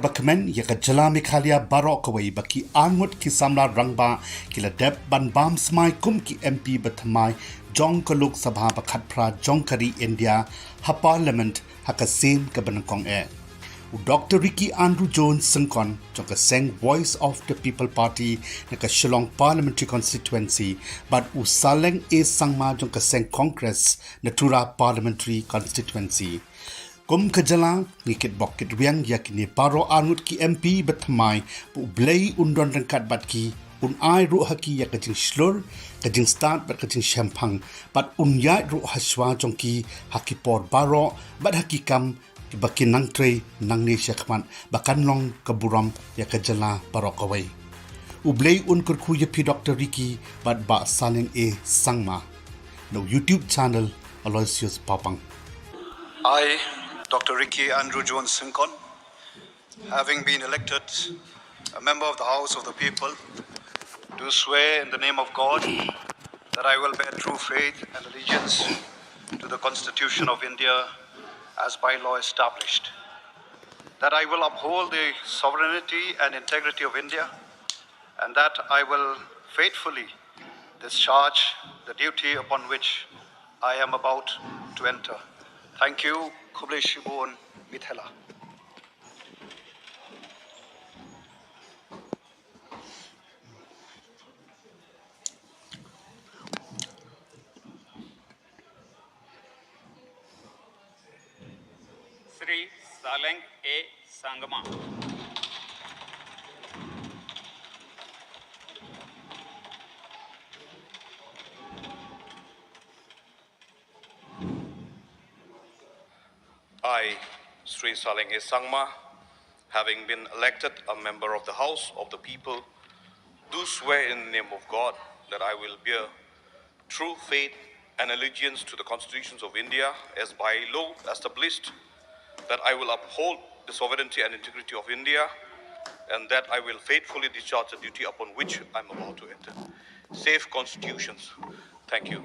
bakmen ya ka jala Meghalaya barok kawai baki angut ki samla rangba kila dep ban bam smai kum ki MP bathamai jong ka lok sabha bakhat phra jong kari India ha parliament ha ka sem ka banakong Dr. Ricky Andrew Jones Sengkon jong ka seng Voice of the People Party na ka Shillong Parliamentary Constituency but usaleng sangma jong ka seng Congress na Tura Parliamentary Constituency kum kajala ngikit bokit riang yakini paro angut ki MP bathamai pu blei undon rangkat batki ai ru haki ya kajing slur kajing start bat kajing champang bat ya ru haswa jongki haki por baro bat haki kam bakin nang tre nang ne syakman bakan long kaburam ya kajala paro kawai ublei kurku ya pi Dr. Ricky bat ba saling sangma no YouTube channel Aloysius Papang. I, Dr. Ricky Andrew Jones Sengkon, having been elected a member of the House of the People, do swear in the name of God that I will bear true faith and allegiance to the Constitution of India as by law established, that I will uphold the sovereignty and integrity of India, and that I will faithfully discharge the duty upon which I am about to enter. Thank you, Kublai Shibun Mithela. Sri Saleng Sangma. I, Sri Saleng Sangma, having been elected a member of the House of the People, do swear in the name of God that I will bear true faith and allegiance to the constitutions of India as by law established, that I will uphold the sovereignty and integrity of India, and that I will faithfully discharge the duty upon which I am about to enter. Safe constitutions. Thank you.